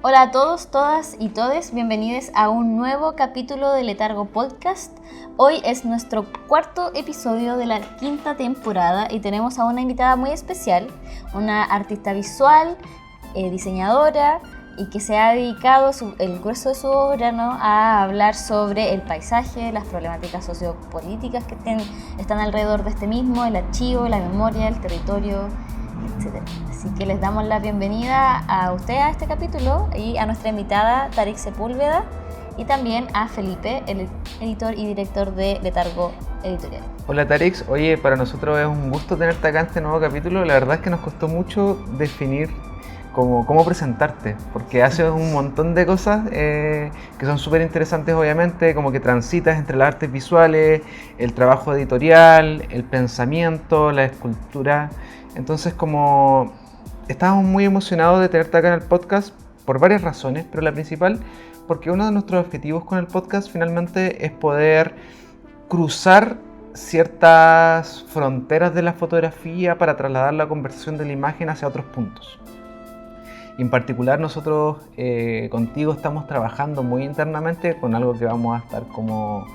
Hola a todos, todas y todes, bienvenidos a un nuevo capítulo de Letargo Podcast. Hoy es nuestro cuarto episodio de la quinta temporada y tenemos a una invitada muy especial, una artista visual, diseñadora y que se ha dedicado el grueso de su obra, ¿no?, a hablar sobre el paisaje, las problemáticas sociopolíticas que están alrededor de este mismo, el archivo, la memoria, el territorio, etc. Así que les damos la bienvenida a usted a este capítulo y a nuestra invitada Tarik Sepúlveda y también a Felipe, el editor y director de Letargo Editorial. Hola Tarik, oye, para nosotros es un gusto tenerte acá en este nuevo capítulo. La verdad es que nos costó mucho definir cómo presentarte, porque haces un montón de cosas que son súper interesantes, obviamente, como que transitas entre las artes visuales, el trabajo editorial, el pensamiento, la escultura. Entonces, como estábamos muy emocionados de tenerte acá en el podcast por varias razones, pero la principal, porque uno de nuestros objetivos con el podcast finalmente es poder cruzar ciertas fronteras de la fotografía para trasladar la conversación de la imagen hacia otros puntos. Y en particular nosotros contigo estamos trabajando muy internamente con algo que vamos a estar como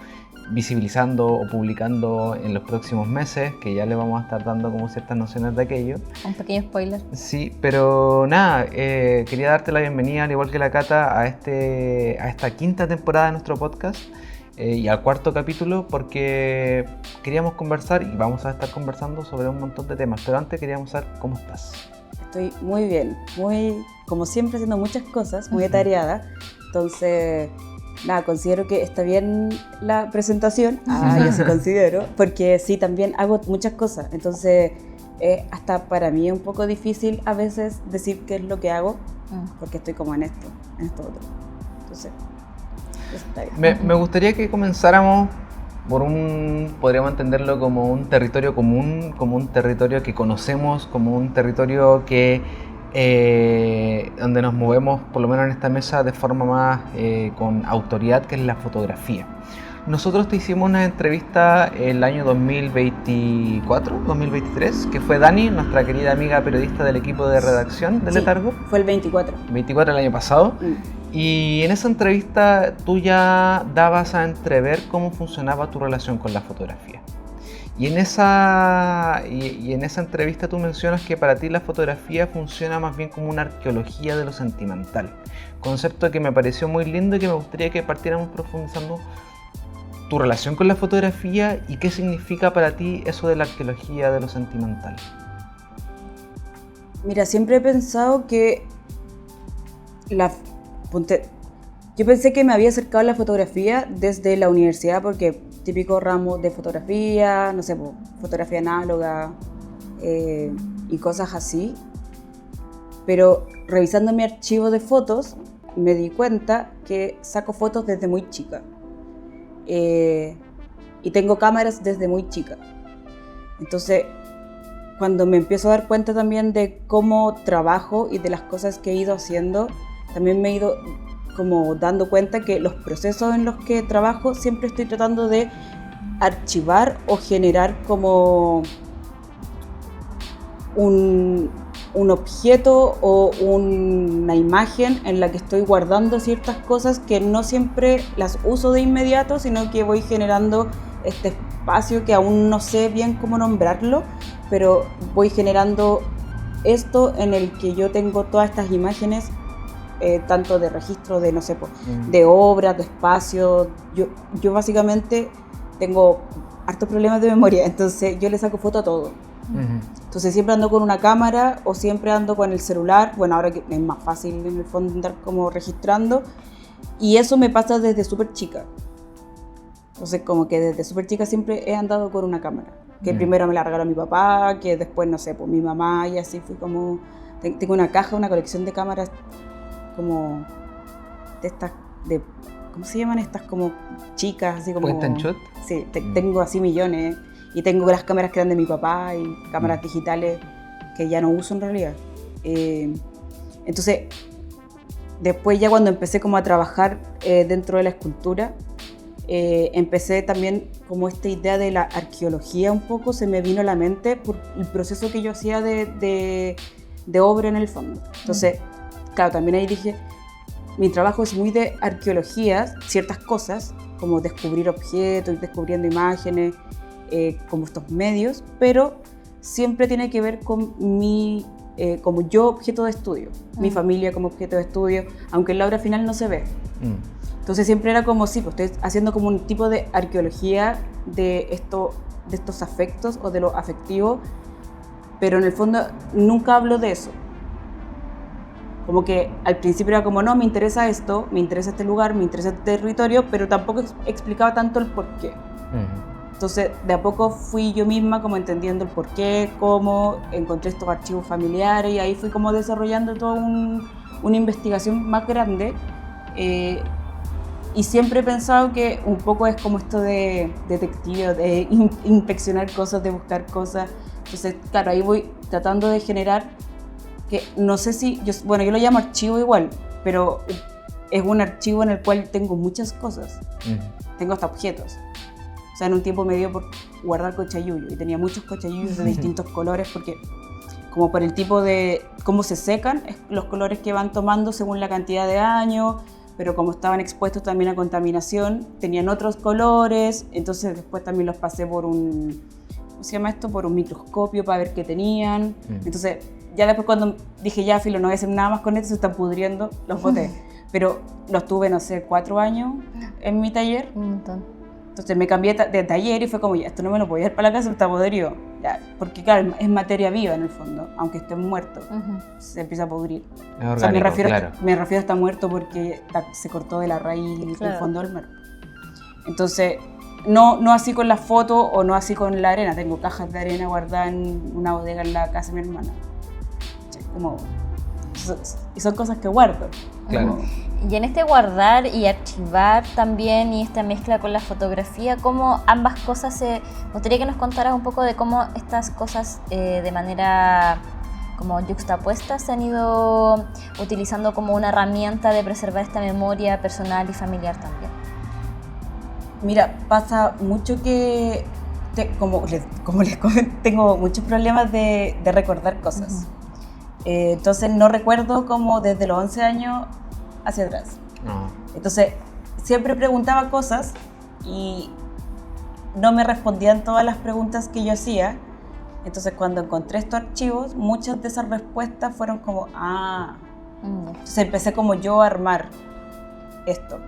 visibilizando o publicando en los próximos meses, que ya le vamos a estar dando como ciertas nociones de aquello. Un pequeño spoiler. Sí, pero nada, quería darte la bienvenida, al igual que la Cata, a esta quinta temporada de nuestro podcast y al cuarto capítulo, porque queríamos conversar y vamos a estar conversando sobre un montón de temas, pero antes queríamos saber cómo estás. Estoy muy bien, como siempre, haciendo muchas cosas, muy atareada. Entonces, nada, considero que está bien la presentación. Yo sí considero, porque sí, también hago muchas cosas. Entonces, hasta para mí es un poco difícil a veces decir qué es lo que hago, porque estoy como en esto otro. Entonces, está bien. Me gustaría que comenzáramos por podríamos entenderlo como un territorio común, como un territorio que conocemos, como un territorio que donde nos movemos, por lo menos en esta mesa, de forma más con autoridad, que es la fotografía. Nosotros te hicimos una entrevista el año 2024, 2023, que fue Dani, nuestra querida amiga periodista del equipo de redacción de Letargo. Fue el 24. 24 el año pasado. Y en esa entrevista tú ya dabas a entrever cómo funcionaba tu relación con la fotografía. Y en esa entrevista tú mencionas que para ti la fotografía funciona más bien como una arqueología de lo sentimental. Concepto que me pareció muy lindo y que me gustaría que partiéramos profundizando tu relación con la fotografía y qué significa para ti eso de la arqueología de lo sentimental. Mira, siempre he pensado que yo pensé que me había acercado a la fotografía desde la universidad, porque típico ramo de fotografía, no sé, fotografía análoga y cosas así. Pero revisando mi archivo de fotos, me di cuenta que saco fotos desde muy chica. Y tengo cámaras desde muy chica. Entonces, cuando me empiezo a dar cuenta también de cómo trabajo y de las cosas que he ido haciendo, también me he ido como dando cuenta que los procesos en los que trabajo siempre estoy tratando de archivar o generar como un objeto o una imagen en la que estoy guardando ciertas cosas que no siempre las uso de inmediato, sino que voy generando este espacio que aún no sé bien cómo nombrarlo, pero voy generando esto en el que yo tengo todas estas imágenes, tanto de registro de, no sé, de obras, de espacios. Yo básicamente tengo hartos problemas de memoria, entonces yo le saco foto a todo. Entonces siempre ando con una cámara o siempre ando con el celular. Bueno, ahora que es más fácil en el fondo andar como registrando, y eso me pasa desde súper chica. Entonces como que desde súper chica siempre he andado con una cámara, que primero me la regaló mi papá, que después, no sé, pues mi mamá, y así fui como... Tengo una caja, una colección de cámaras como de estas, ¿cómo se llaman estas? Como chicas, así como... ¿Point and shoot? Sí, tengo así millones. Y tengo las cámaras que eran de mi papá y cámaras digitales que ya no uso en realidad. Entonces, después ya cuando empecé como a trabajar dentro de la escultura, empecé también como esta idea de la arqueología un poco, se me vino a la mente por el proceso que yo hacía de obra en el fondo. Entonces, claro, también ahí dije, mi trabajo es muy de arqueología, ciertas cosas, como descubrir objetos, ir descubriendo imágenes, como estos medios, pero siempre tiene que ver con como yo objeto de estudio, mi familia como objeto de estudio, aunque en la obra final no se ve. Entonces siempre era como, sí, pues estoy haciendo como un tipo de arqueología de estos afectos o de lo afectivo, pero en el fondo nunca hablo de eso. Como que al principio era como, no, me interesa esto, me interesa este lugar, me interesa este territorio, pero tampoco explicaba tanto el por qué. Entonces, de a poco fui yo misma como entendiendo el por qué, cómo, encontré estos archivos familiares y ahí fui como desarrollando toda una investigación más grande. Y siempre he pensado que un poco es como esto de detective, de inspeccionar cosas, de buscar cosas. Entonces, claro, ahí voy tratando de generar que no sé si, yo lo llamo archivo igual, pero es un archivo en el cual tengo muchas cosas. Tengo hasta objetos. O sea, en un tiempo me dio por guardar cochayuyo y tenía muchos cochayuyos de distintos colores porque como por el tipo de cómo se secan, los colores que van tomando según la cantidad de años, pero como estaban expuestos también a contaminación, tenían otros colores, entonces después también los pasé por ¿cómo se llama esto? Por un microscopio para ver qué tenían. Entonces, ya después cuando dije, ya, filo, no voy a hacer nada más con esto, se están pudriendo, los boté. Pero los tuve, no sé, 4 años en mi taller. Un montón. Entonces me cambié de taller y fue como, ya, esto no me lo puedo llevar para la casa, está podrido. Ya, porque claro, es materia viva en el fondo, aunque esté muerto, se empieza a pudrir. Es orgánico, o sea, me refiero a está muerto porque se cortó de la raíz del fondo del mar. Entonces, no así con las fotos o no así con la arena. Tengo cajas de arena guardadas en una bodega en la casa de mi hermana. Y son cosas que guardo. Claro. Y en este guardar y archivar también y esta mezcla con la fotografía, cómo ambas cosas me gustaría que nos contaras un poco de cómo estas cosas de manera como yuxtapuesta se han ido utilizando como una herramienta de preservar esta memoria personal y familiar también. Mira, pasa mucho que, como les comento, tengo muchos problemas de recordar cosas. Entonces no recuerdo como desde los 11 años hacia atrás. Entonces siempre preguntaba cosas y no me respondían todas las preguntas que yo hacía. Entonces cuando encontré estos archivos, muchas de esas respuestas fueron como, Entonces empecé como yo a armar esto.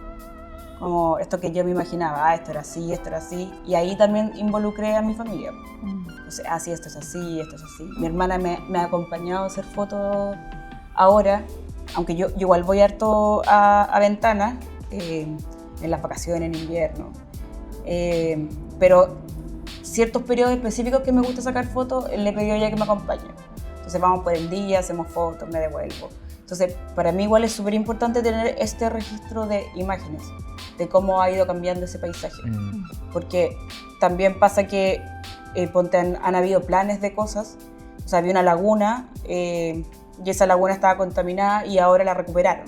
Como esto que yo me imaginaba, esto era así, y ahí también involucré a mi familia. Entonces, sí, esto es así. Mi hermana me ha acompañado a hacer fotos ahora, aunque yo igual voy harto a Ventana, en las vacaciones, en invierno. Pero ciertos periodos específicos que me gusta sacar fotos, le he pedido ya que me acompañe. Entonces vamos por el día, hacemos fotos, me devuelvo. Entonces, para mí igual es súper importante tener este registro de imágenes, de cómo ha ido cambiando ese paisaje. Porque también pasa que han habido planes de cosas, o sea, había una laguna y esa laguna estaba contaminada y ahora la recuperaron.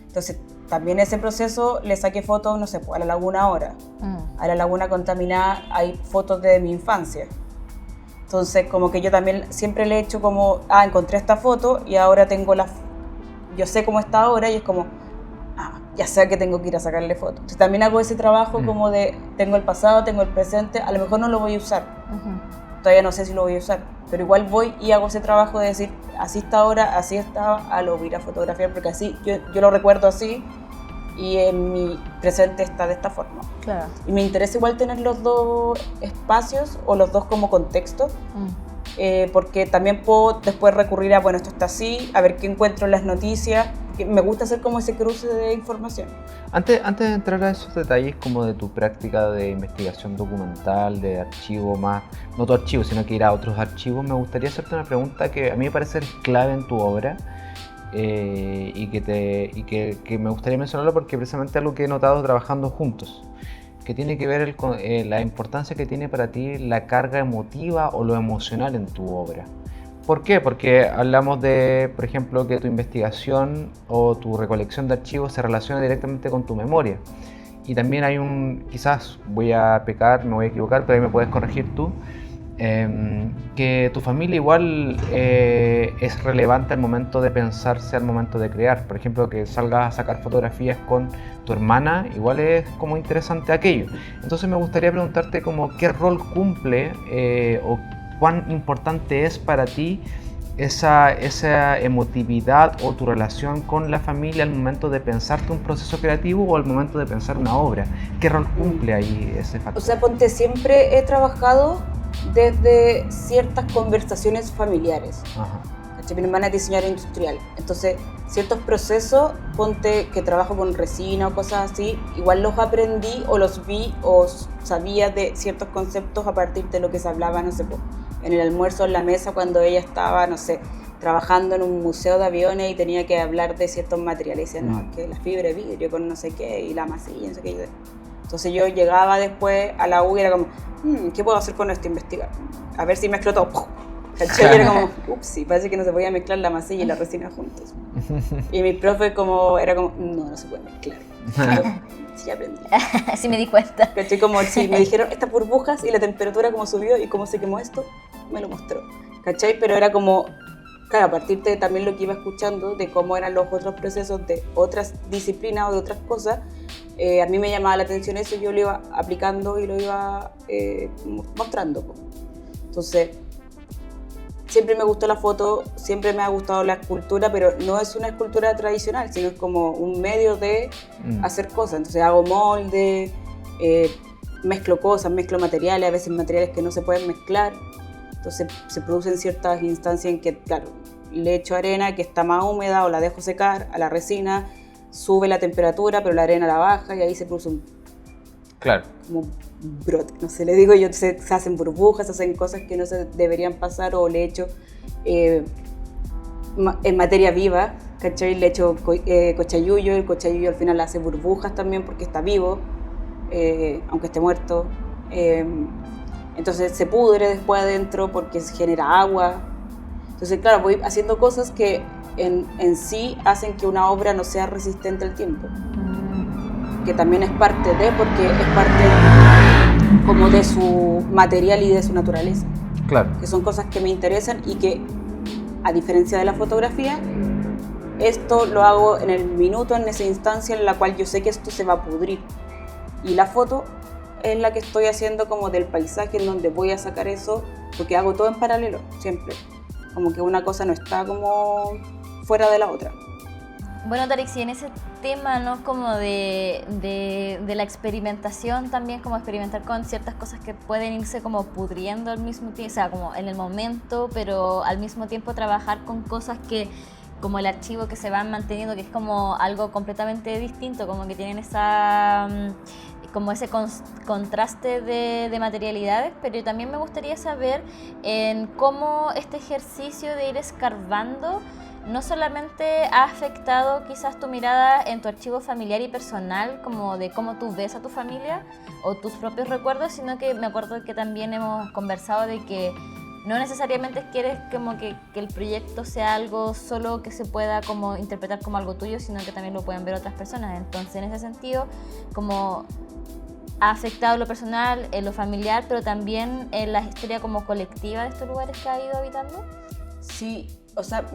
Entonces, también ese proceso le saqué fotos, no sé, a la laguna ahora. A la laguna contaminada hay fotos de mi infancia. Entonces, como que yo también siempre le he hecho como, encontré esta foto y ahora tengo yo sé cómo está ahora y es como, ya sé que tengo que ir a sacarle fotos. Entonces también hago ese trabajo como de, tengo el pasado, tengo el presente, a lo mejor no lo voy a usar. Todavía no sé si lo voy a usar, pero igual voy y hago ese trabajo de decir, así está ahora, así estaba, lo voy a ir a fotografiar porque así, yo lo recuerdo así y en mi presente está de esta forma. Claro. Y me interesa igual tener los dos espacios o los dos como contextos. Porque también puedo después recurrir a, esto está así, a ver qué encuentro en las noticias. Me gusta hacer como ese cruce de información. Antes de entrar a esos detalles como de tu práctica de investigación documental, de archivo más, no tu archivo, sino que ir a otros archivos, me gustaría hacerte una pregunta que a mí me parece clave en tu obra y que me gustaría mencionarlo porque precisamente es algo que he notado trabajando juntos, que tiene que ver con la importancia que tiene para ti la carga emotiva o lo emocional en tu obra. ¿Por qué? Porque hablamos de, por ejemplo, que tu investigación o tu recolección de archivos se relaciona directamente con tu memoria. Y también hay quizás voy a pecar, me voy a equivocar, pero ahí me puedes corregir tú, que tu familia igual es relevante al momento de pensarse, al momento de crear. Por ejemplo, que salgas a sacar fotografías con tu hermana, igual es como interesante aquello. Entonces me gustaría preguntarte como qué rol cumple o cuán importante es para ti esa emotividad o tu relación con la familia al momento de pensarte un proceso creativo o al momento de pensar una obra. ¿Qué rol cumple ahí ese factor? O sea, ponte, siempre he trabajado desde ciertas conversaciones familiares. Ajá. Mi hermana es diseñadora industrial, entonces ciertos procesos, ponte que trabajo con resina o cosas así, igual los aprendí o los vi o sabía de ciertos conceptos a partir de lo que se hablaba, no sé, en el almuerzo en la mesa cuando ella estaba, no sé, trabajando en un museo de aviones y tenía que hablar de ciertos materiales, y decía, no, que la fibra de vidrio con no sé qué y la masilla, no sé qué. Entonces yo llegaba después a la U y era como, ¿qué puedo hacer con esto? Investigar, a ver si mezclo todo. ¿Cachai? Y era como, upsi, parece que no se podía mezclar la masilla y la resina juntos. Y mi profe era como, no se puede mezclar. Sí, aprendí. Así me di cuenta. ¿Cachai? Como si me dijeron estas burbujas y la temperatura cómo subió y cómo se quemó esto, me lo mostró. ¿Cachai? Pero era como, claro, a partir de también lo que iba escuchando, de cómo eran los otros procesos de otras disciplinas o de otras cosas, a mí me llamaba la atención eso y yo lo iba aplicando y lo iba mostrando. Entonces, siempre me gustó la foto, siempre me ha gustado la escultura, pero no es una escultura tradicional, sino es como un medio de hacer cosas. Entonces hago molde, mezclo cosas, mezclo materiales, a veces materiales que no se pueden mezclar. Entonces se producen ciertas instancias en que, claro, le echo arena que está más húmeda o la dejo secar a la resina, sube la temperatura, pero la arena la baja y ahí se produce un... Claro. Como brote, no sé, le digo yo, se hacen burbujas, se hacen cosas que no se deberían pasar o le echo en materia viva, ¿cachai? Le echo cochayuyo, el cochayuyo al final hace burbujas también porque está vivo, aunque esté muerto. Entonces se pudre después adentro porque se genera agua. Entonces, claro, voy haciendo cosas que en sí hacen que una obra no sea resistente al tiempo. Que también es parte de, porque es parte como de su material y de su naturaleza. Claro. Que son cosas que me interesan y que, a diferencia de la fotografía, esto lo hago en el minuto, en esa instancia en la cual yo sé que esto se va a pudrir. Y la foto es la que estoy haciendo como del paisaje en donde voy a sacar eso, porque hago todo en paralelo, siempre. Como que una cosa no está como fuera de la otra. Bueno, Tarix, y en ese tema, ¿no? Como de la experimentación también, como experimentar con ciertas cosas que pueden irse como pudriendo al mismo tiempo, o sea, como en el momento, pero al mismo tiempo trabajar con cosas que, como el archivo, que se van manteniendo, que es como algo completamente distinto, como que tienen esa... como ese contraste de materialidades, pero también me gustaría saber en cómo este ejercicio de ir escarbando no solamente ha afectado quizás tu mirada en tu archivo familiar y personal, como de cómo tú ves a tu familia o tus propios recuerdos, sino que me acuerdo que también hemos conversado de que no necesariamente quieres como que el proyecto sea algo solo que se pueda como interpretar como algo tuyo, sino que también lo pueden ver otras personas. Entonces, en ese sentido, como ha afectado lo personal, en lo familiar, pero también en la historia como colectiva de estos lugares que ha ido habitando. Sí, o sea,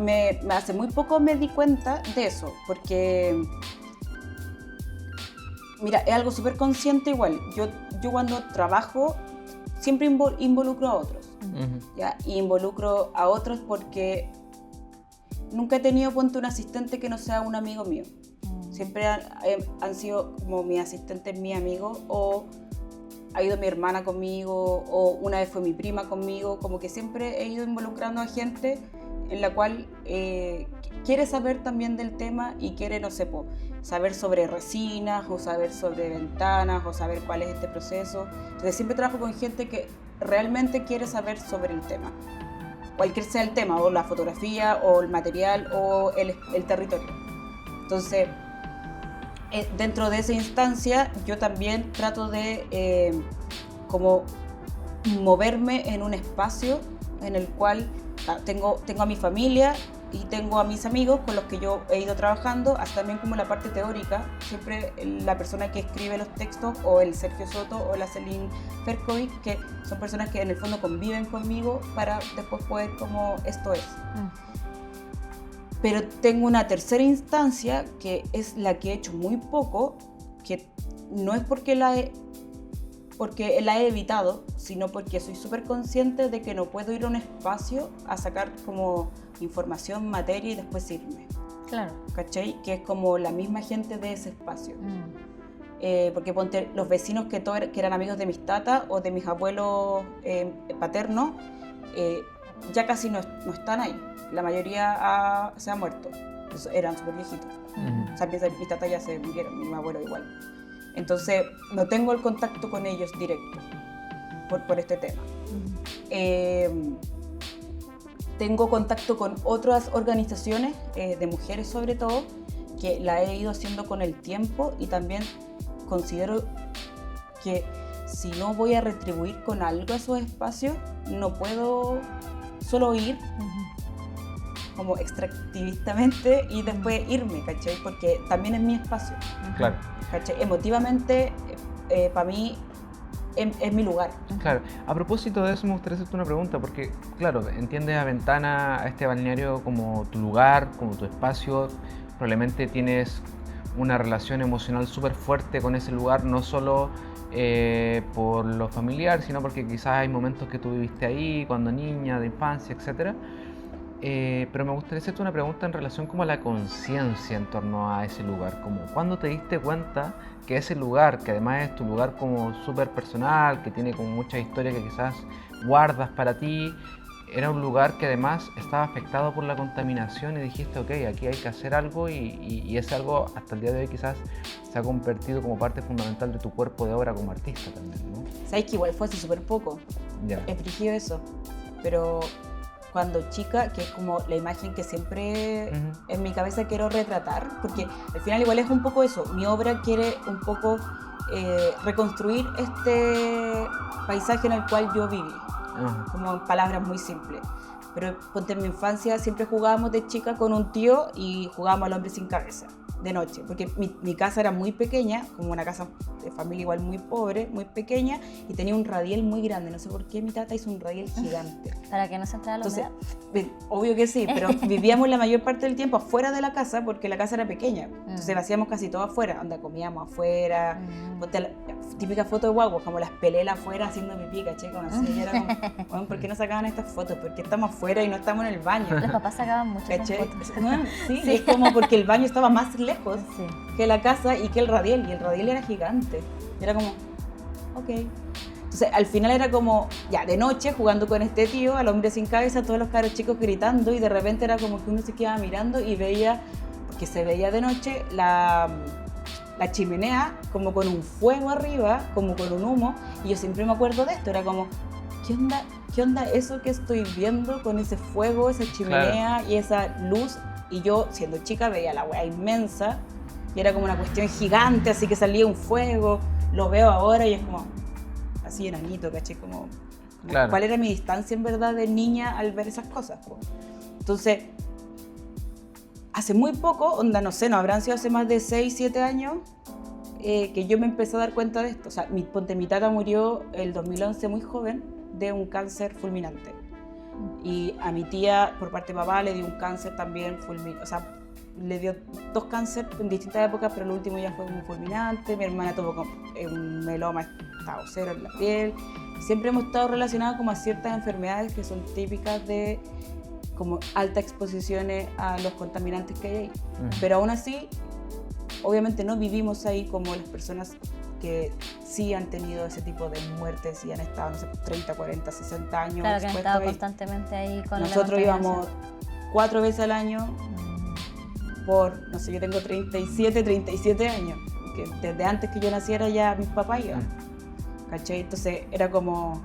hace muy poco me di cuenta de eso, porque, mira, es algo súper consciente igual. Yo cuando trabajo siempre involucro a otros, ¿ya? Y involucro a otros porque nunca he tenido, ponte, un asistente que no sea un amigo mío. Siempre han sido como mi asistente, mi amigo, o ha ido mi hermana conmigo, o una vez fue mi prima conmigo, como que siempre he ido involucrando a gente en la cual quiere saber también del tema y quiere, no sé, saber sobre resinas, o saber sobre ventanas, o saber cuál es este proceso. Entonces siempre trabajo con gente que realmente quiere saber sobre el tema, cualquier sea el tema, o la fotografía, o el material, o el territorio. Entonces, dentro de esa instancia, yo también trato de como moverme en un espacio en el cual tengo a mi familia, y tengo a mis amigos con los que yo he ido trabajando, hasta también como la parte teórica, siempre la persona que escribe los textos, o el Sergio Soto o la Celine Ferkovic, que son personas que en el fondo conviven conmigo para después poder como esto es. Pero tengo una tercera instancia que es la que he hecho muy poco, que no es porque la he evitado, sino porque soy súper consciente de que no puedo ir a un espacio a sacar como información, materia y después irme. Claro. ¿Cachai? Que es como la misma gente de ese espacio. Porque ponte, los vecinos que eran amigos de mis tatas o de mis abuelos paternos, ya casi no están ahí. La mayoría se ha muerto. Eran súper viejitos. O sea, mis tatas ya se murieron, mi abuelo igual. Entonces, no tengo el contacto con ellos directo por este tema. Tengo contacto con otras organizaciones, de mujeres sobre todo, que la he ido haciendo con el tiempo, y también considero que si no voy a retribuir con algo a esos espacios, no puedo solo ir como extractivistamente y después irme, ¿cachai? Porque también es mi espacio. Claro. ¿Cachai? Emotivamente, para mí, es mi lugar. Claro. A propósito de eso, me gustaría hacerte una pregunta, porque, claro, entiendes a Ventana, a este balneario, como tu lugar, como tu espacio. Probablemente tienes una relación emocional súper fuerte con ese lugar, no solo por lo familiar, sino porque quizás hay momentos que tú viviste ahí, cuando niña, de infancia, etc. Pero me gustaría hacerte una pregunta en relación como a la conciencia en torno a ese lugar. Como, ¿cuándo te diste cuenta que ese lugar, que además es tu lugar como súper personal, que tiene como mucha historia que quizás guardas para ti, era un lugar que además estaba afectado por la contaminación, y dijiste, ok, aquí hay que hacer algo, y ese algo hasta el día de hoy quizás se ha convertido como parte fundamental de tu cuerpo de obra como artista también, ¿no? Sabes que igual fue hace súper poco. Ya. He frigido eso, pero cuando chica, que es como la imagen que siempre en mi cabeza quiero retratar, porque al final igual es un poco eso, mi obra quiere un poco reconstruir este paisaje en el cual yo viví, como en palabras muy simples. Pero ponte, en mi infancia siempre jugábamos de chica con un tío y jugábamos al hombre sin cabeza, de noche, porque mi casa era muy pequeña, como una casa de familia igual muy pobre, muy pequeña, y tenía un radiel muy grande. No sé por qué mi tata hizo un radiel gigante. ¿Para que no se entrara la humedad? Obvio que sí, pero vivíamos la mayor parte del tiempo afuera de la casa, porque la casa era pequeña. Entonces hacíamos casi todo afuera, donde comíamos afuera. Ponte la típica foto de guaguas, como las pelelas afuera haciendo pipí, ¿caché? Como así, era como, bueno, ¿por qué no sacaban estas fotos? ¿Por qué estamos afuera y no estamos en el baño? Los papás sacaban mucho esas fotos. Sí, es como porque el baño estaba más lejos que la casa y que el radiel, y el radiel era gigante. Y era como, ok. Entonces, al final era como, ya, de noche, jugando con este tío, al hombre sin cabeza, todos los caros chicos gritando, y de repente era como que uno se quedaba mirando y veía, porque se veía de noche, la chimenea como con un fuego arriba, como con un humo, y yo siempre me acuerdo de esto, era como, ¿qué onda eso que estoy viendo con ese fuego, esa chimenea y esa luz? Y yo, siendo chica, veía la weá inmensa, y era como una cuestión gigante, así que salía un fuego. Lo veo ahora y es como así enanito, ¿caché? Como claro. ¿Cuál era mi distancia en verdad de niña al ver esas cosas? Entonces, hace muy poco, no sé, no habrán sido hace más de 6, 7 años, que yo me empecé a dar cuenta de esto. O sea, mi tata murió el 2011 muy joven de un cáncer fulminante. Y a mi tía, por parte de papá, le dio un cáncer también fulminante. O sea, le dio 2 cánceres en distintas épocas, pero el último ya fue muy fulminante. Mi hermana tuvo un meloma estado 0 en la piel. Siempre hemos estado relacionados como a ciertas enfermedades que son típicas de como altas exposiciones a los contaminantes que hay ahí. Pero aún así, obviamente no vivimos ahí como las personas que sí han tenido ese tipo de muertes y han estado, no sé, 30, 40, 60 años. Claro, que han estado constantemente ahí con nosotros íbamos 4 veces al año por, no sé, yo tengo 37 años, que desde antes que yo naciera ya mis papás iban, ¿cachai? Entonces era como,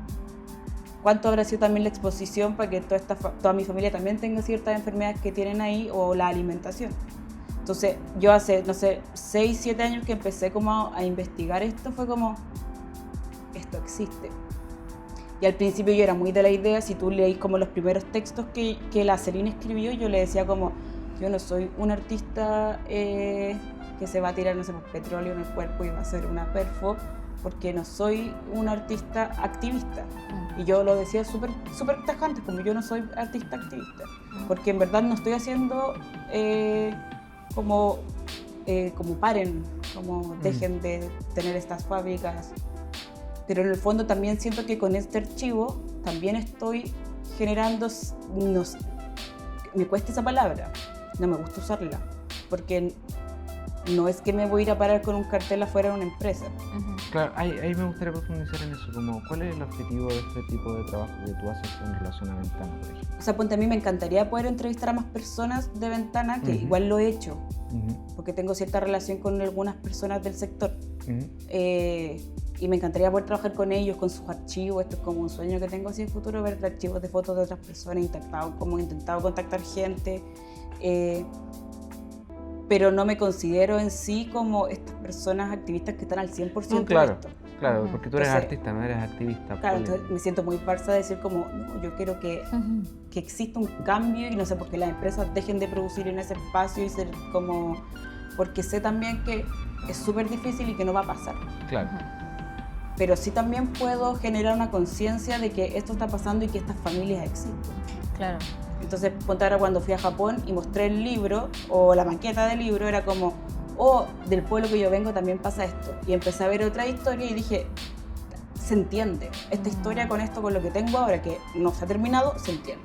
¿cuánto habrá sido también la exposición para que toda mi familia también tenga ciertas enfermedades que tienen ahí, o la alimentación? Entonces yo hace, no sé, 6, 7 años que empecé como a investigar esto, fue como, esto existe. Y al principio yo era muy de la idea, si tú leís como los primeros textos que la Celine escribió, yo le decía como, yo no soy un artista que se va a tirar, no sé, petróleo en el cuerpo y va a hacer una perfo, porque no soy un artista activista. Y yo lo decía súper tajante, como yo no soy artista activista, porque en verdad no estoy haciendo como paren, como dejen de tener estas fábricas. Pero en el fondo también siento que con este archivo también estoy generando, me cuesta esa palabra, no me gusta usarla, porque no es que me voy a ir a parar con un cartel afuera de una empresa. Claro, ahí me gustaría profundizar en eso, como ¿cuál es el objetivo de este tipo de trabajo que tú haces en relación a Ventana, por ejemplo? O sea, ponte, a mí me encantaría poder entrevistar a más personas de Ventana, que igual lo he hecho, porque tengo cierta relación con algunas personas del sector. Y me encantaría poder trabajar con ellos, con sus archivos. Esto es como un sueño que tengo así en el futuro, ver archivos de fotos de otras personas. He intentado contactar gente, pero no me considero en sí como estas personas activistas que están al 100% claro, de esto. Claro, porque tú eres artista, no eres activista. Claro, entonces me siento muy farsa de decir como, no, yo quiero que exista un cambio y no sé, porque las empresas dejen de producir en ese espacio y ser como... Porque sé también que es súper difícil y que no va a pasar. Claro. Pero sí también puedo generar una conciencia de que esto está pasando y que estas familias existen. Claro. Entonces, ponte ahora cuando fui a Japón y mostré el libro o la maqueta del libro, era como, del pueblo que yo vengo también pasa esto. Y empecé a ver otra historia y dije, se entiende. Esta historia con esto, con lo que tengo ahora, que no se ha terminado, se entiende.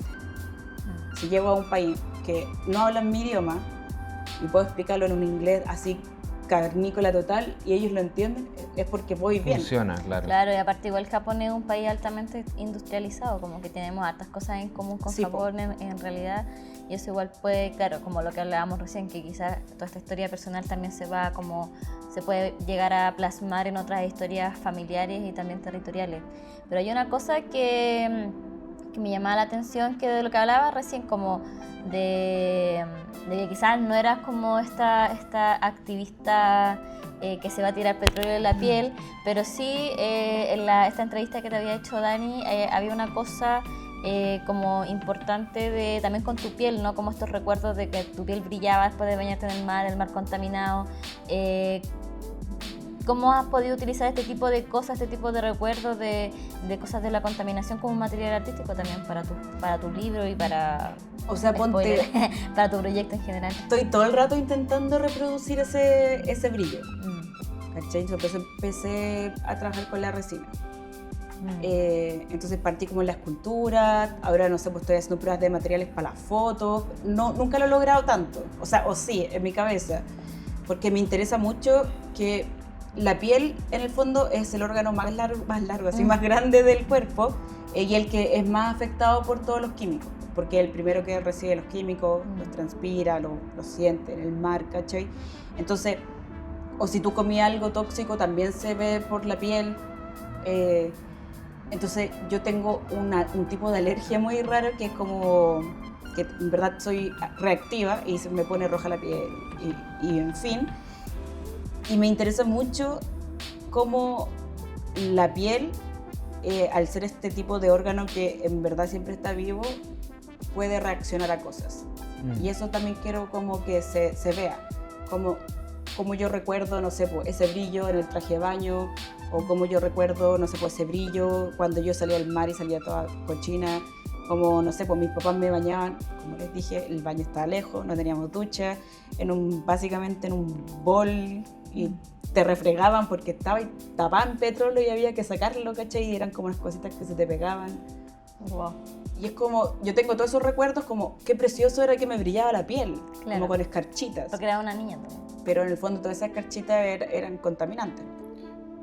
Si llego a un país que no hablan mi idioma y puedo explicarlo en un inglés así cavernícola total y ellos lo entienden, es porque voy bien. Funciona, claro. Claro, y aparte igual Japón es un país altamente industrializado, como que tenemos hartas cosas en común con Japón en realidad, y eso igual puede, claro, como lo que hablábamos recién, que quizás toda esta historia personal también se puede llegar a plasmar en otras historias familiares y también territoriales. Pero hay una cosa que me llamaba la atención, que de lo que hablaba recién, como de que quizás no eras como esta activista que se va a tirar petróleo en la piel, pero sí en esta entrevista que te había hecho Dani había una cosa como importante también con tu piel, ¿no? Como estos recuerdos de que tu piel brillaba después de bañarte en el mar contaminado. ¿Cómo has podido utilizar este tipo de cosas, este tipo de recuerdos de cosas de la contaminación como un material artístico también para tu libro y para... O sea, ponte... para tu proyecto en general. Estoy todo el rato intentando reproducir ese brillo. ¿Cachai? Entonces empecé a trabajar con la resina. Entonces partí como en la escultura, ahora no sé, pues estoy haciendo pruebas de materiales para las fotos. Nunca lo he logrado tanto, o sí, en mi cabeza, porque me interesa mucho que la piel en el fondo es el órgano más largo, así más grande del cuerpo, y el que es más afectado por todos los químicos, porque el primero que recibe los químicos, los transpira, los siente en el mar, ¿cachai? Entonces, o si tú comías algo tóxico también se ve por la piel. Entonces yo tengo un tipo de alergia muy raro que es como que en verdad soy reactiva y se me pone roja la piel y en fin. Y me interesa mucho cómo la piel, al ser este tipo de órgano que en verdad siempre está vivo, puede reaccionar a cosas. Y eso también quiero como que se vea, como yo recuerdo, no sé, pues, ese brillo en el traje de baño, o como yo recuerdo, no sé, pues, ese brillo cuando yo salía al mar y salía toda cochina, como, no sé, pues mis papás me bañaban, como les dije, el baño estaba lejos, no teníamos ducha, básicamente en un bol, y te refregaban porque estaba tapado en petróleo y había que sacarlo, ¿cachai? Y eran como unas cositas que se te pegaban. Wow. Y es como, yo tengo todos esos recuerdos como, qué precioso era que me brillaba la piel, claro, como con escarchitas. Porque era una niña también. Pero en el fondo todas esas escarchitas eran contaminantes.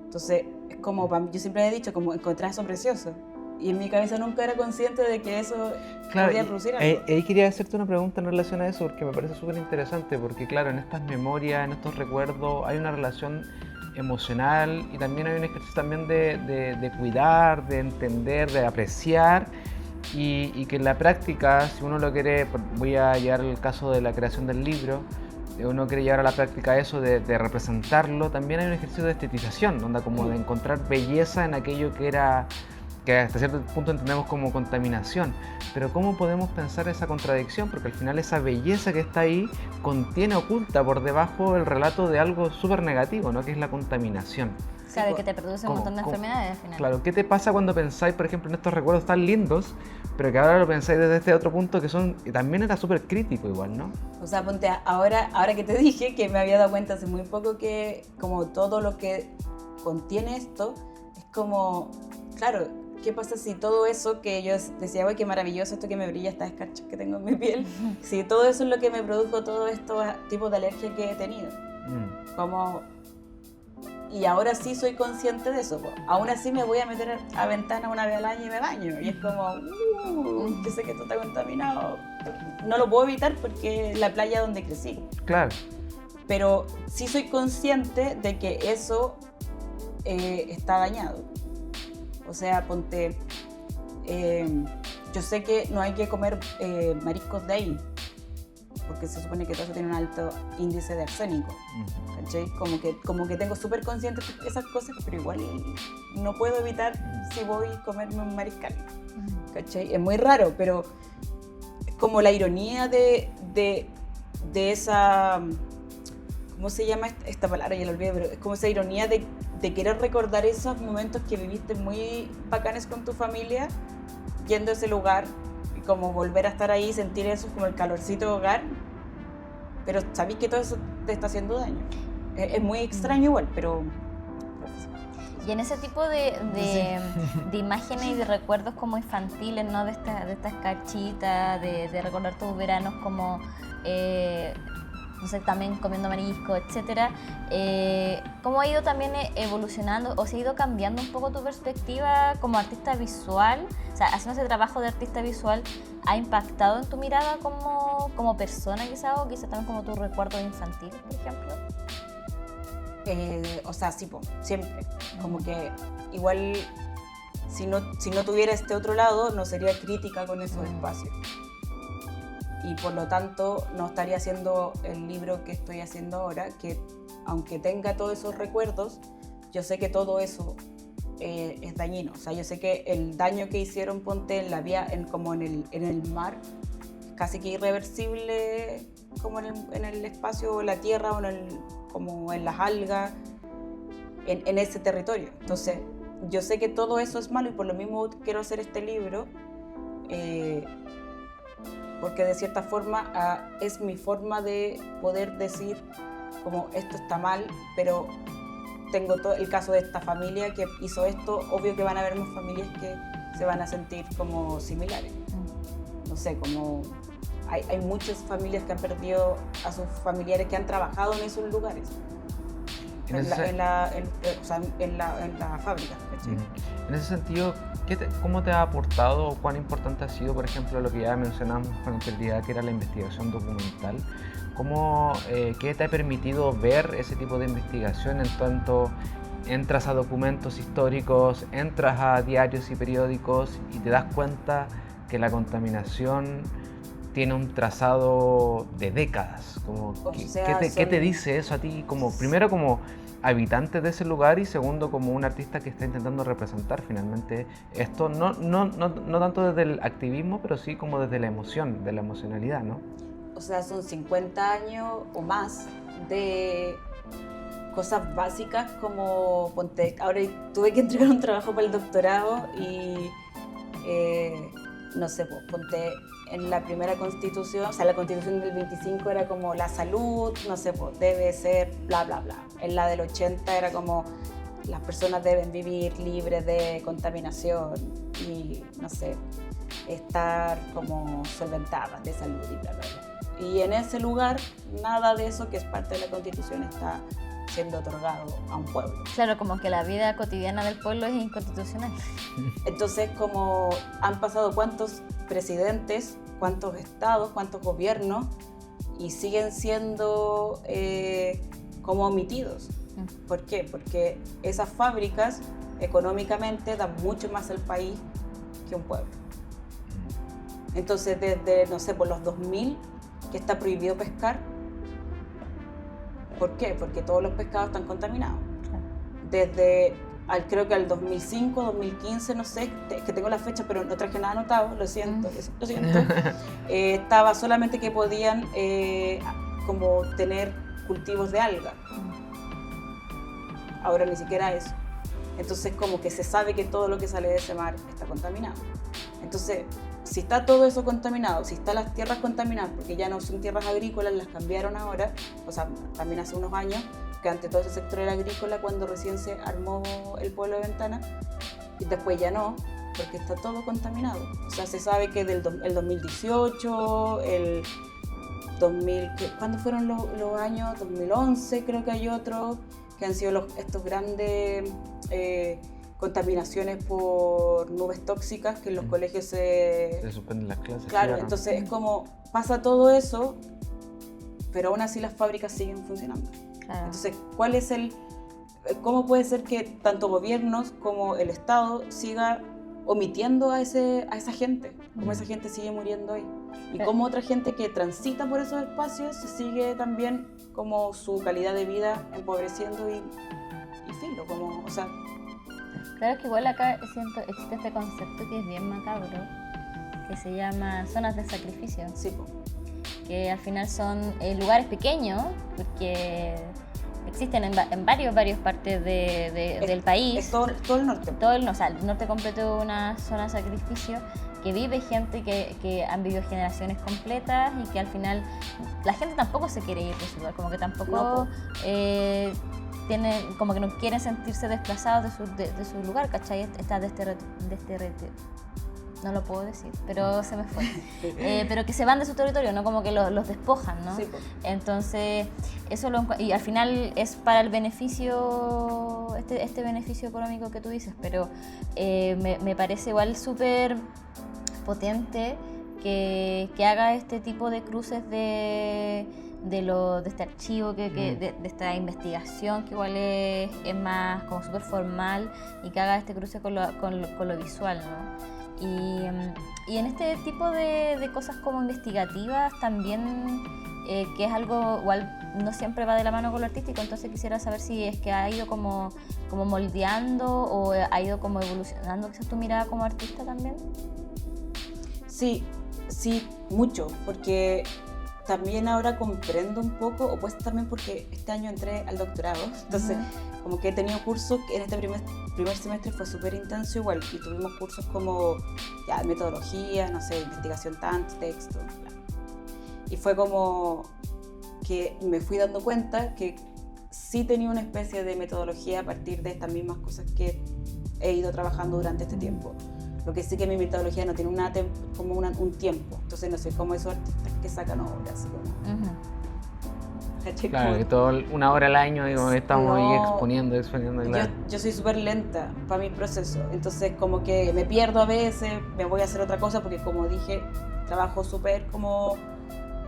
Entonces, es como, yo siempre he dicho, como encontrar eso precioso. Y en mi cabeza nunca era consciente de que eso podía producir algo. Ahí quería hacerte una pregunta en relación a eso, porque me parece súper interesante, porque claro, en estas memorias, en estos recuerdos, hay una relación emocional y también hay un ejercicio también de cuidar, de entender, de apreciar, y que en la práctica, si uno lo quiere, voy a llevar el caso de la creación del libro, uno quiere llevar a la práctica eso de representarlo, también hay un ejercicio de estetización, donde como de encontrar belleza en aquello que era que hasta cierto punto entendemos como contaminación, pero ¿cómo podemos pensar esa contradicción? Porque al final esa belleza que está ahí contiene oculta por debajo el relato de algo súper negativo, ¿no? Que es la contaminación. Claro, que te produce un montón de enfermedades al final. Claro, ¿qué te pasa cuando pensáis, por ejemplo, en estos recuerdos tan lindos, pero que ahora lo pensáis desde este otro punto que también era súper crítico igual, ¿no? O sea, ponte, ahora que te dije que me había dado cuenta hace muy poco que como todo lo que contiene esto es como, claro, ¿qué pasa si todo eso que yo decía, güey, qué maravilloso esto que me brilla, estas escarchas que tengo en mi piel, si todo eso es lo que me produjo todos estos tipos de alergia que he tenido? Como... Y ahora sí soy consciente de eso. Aún así me voy a meter a ventana una vez al año y me baño. Y es como, yo sé que esto está contaminado. No lo puedo evitar porque es la playa donde crecí. Claro. Pero sí soy consciente de que eso está dañado. O sea, ponte, yo sé que no hay que comer mariscos de ahí, porque se supone que todo eso tiene un alto índice de arsénico, ¿cachai? Como que tengo súper consciente de esas cosas, pero igual no puedo evitar si voy a comerme un mariscal, ¿cachai? Es muy raro, pero es como la ironía de esa... ¿Cómo se llama esta palabra? Ya la olvidé, pero es como esa ironía de querer recordar esos momentos que viviste muy bacanes con tu familia, yendo a ese lugar, como volver a estar ahí, sentir eso como el calorcito de hogar, pero sabéis que todo eso te está haciendo daño. Es muy extraño igual, pero... Y en ese tipo de imágenes y de recuerdos como infantiles, ¿no? De estas cachitas, de recordar tus veranos como, no sé, también comiendo marisco, etcétera. ¿Cómo ha ido también evolucionando o se ha ido cambiando un poco tu perspectiva como artista visual? O sea, haciendo ese trabajo de artista visual, ¿ha impactado en tu mirada como persona quizá o quizá también como tu recuerdo infantil, por ejemplo? O sea, sí, siempre. Como que igual, si no tuviera este otro lado, no sería crítica con esos espacios. Y por lo tanto, no estaría haciendo el libro que estoy haciendo ahora, que aunque tenga todos esos recuerdos, yo sé que todo eso es dañino. O sea, yo sé que el daño que hicieron, ponte en la vía, como en el mar, casi que irreversible, como en el espacio, en la tierra, o como en las algas, en ese territorio. Entonces, yo sé que todo eso es malo y por lo mismo quiero hacer este libro, porque de cierta forma es mi forma de poder decir como esto está mal, pero tengo todo el caso de esta familia que hizo esto, obvio que van a haber más familias que se van a sentir como similares. No sé, como hay muchas familias que han perdido a sus familiares que han trabajado en esos lugares, en la fábrica, ¿cachai? En ese sentido, ¿cómo te ha aportado o cuán importante ha sido, por ejemplo, lo que ya mencionamos con anterioridad, que era la investigación documental? ¿Qué te ha permitido ver ese tipo de investigación en tanto entras a documentos históricos, entras a diarios y periódicos y te das cuenta que la contaminación tiene un trazado de décadas? ¿Qué te dice eso a ti, primero como habitante de ese lugar y segundo como un artista que está intentando representar finalmente esto, no tanto desde el activismo, pero sí como desde la emoción, de la emocionalidad, ¿no? O sea, son 50 años o más de cosas básicas como, ponte, ahora tuve que entregar un trabajo para el doctorado y, no sé, ponte en la primera constitución, o sea, la constitución del 25 era como la salud, no sé, debe ser bla, bla, bla. En la del 80 era como las personas deben vivir libres de contaminación y, no sé, estar como solventadas de salud y bla, bla, bla. Y en ese lugar, nada de eso que es parte de la Constitución está siendo otorgado a un pueblo. Claro, como que la vida cotidiana del pueblo es inconstitucional. Entonces, como han pasado cuántos presidentes, cuántos estados, cuántos gobiernos, y siguen siendo como omitidos. ¿Por qué? Porque esas fábricas económicamente dan mucho más al país que un pueblo. Entonces, desde, no sé, por los 2000, que está prohibido pescar. ¿Por qué? Porque todos los pescados están contaminados. Desde creo que al 2005, 2015, no sé, que tengo la fecha, pero no traje nada anotado, lo siento. Estaba solamente que podían como tener cultivos de alga. Ahora ni siquiera eso. Entonces como que se sabe que todo lo que sale de ese mar está contaminado. Entonces, si está todo eso contaminado, si están las tierras contaminadas, porque ya no son tierras agrícolas, las cambiaron ahora, o sea, también hace unos años, que antes todo ese sector era agrícola cuando recién se armó el pueblo de Ventana, y después ya no, porque está todo contaminado. O sea, se sabe que el 2018, el 2000, ¿cuándo fueron los años? 2011 creo que hay otros, que han sido estos grandes contaminaciones por nubes tóxicas que en los colegios se suspenden las clases. Claro, entonces es como pasa todo eso, pero aún así las fábricas siguen funcionando. Claro. Entonces, ¿cómo puede ser que tanto gobiernos como el Estado siga omitiendo a esa gente? ¿Cómo esa gente sigue muriendo hoy? Y cómo otra gente que transita por esos espacios se sigue también como su calidad de vida empobreciendo y filo, como, o sea... Claro que igual acá existe este concepto que es bien macabro, que se llama zonas de sacrificio. Sí, po. Que al final son lugares pequeños, porque existen en varias partes del país. Es todo el norte. O sea, el norte completo es una zona de sacrificio que vive gente que han vivido generaciones completas y que al final la gente tampoco se quiere ir de su lugar, como que tampoco como que no quieren sentirse desplazados de su lugar, ¿cachai? Está no lo puedo decir, pero se me fue. Pero que se van de su territorio, ¿no? Como que los despojan, ¿no? Sí, pues. Entonces, eso y al final es para el beneficio, este beneficio económico que tú dices, pero me parece igual súper potente que haga este tipo de cruces de este archivo, de esta investigación que igual es más como súper formal y que haga este cruce con lo visual, ¿no? Y en este tipo de cosas como investigativas también, que es algo igual no siempre va de la mano con lo artístico, entonces quisiera saber si es que ha ido como moldeando o ha ido como evolucionando quizás tu mirada como artista también. Sí, mucho, porque también ahora comprendo un poco, o pues también porque este año entré al doctorado, entonces como que he tenido cursos, en este primer semestre fue súper intenso igual, y tuvimos cursos como ya metodología, no sé, investigación tanto, texto, bla. Y fue como que me fui dando cuenta que sí tenía una especie de metodología a partir de estas mismas cosas que he ido trabajando durante este tiempo. Lo que sí que mi metodología no tiene un tiempo, entonces no sé cómo esos artistas que sacan obras. Claro, que todo una hora al año estamos ahí exponiendo. Claro. Yo soy súper lenta para mi proceso, entonces como que me pierdo a veces, me voy a hacer otra cosa porque como dije, trabajo súper como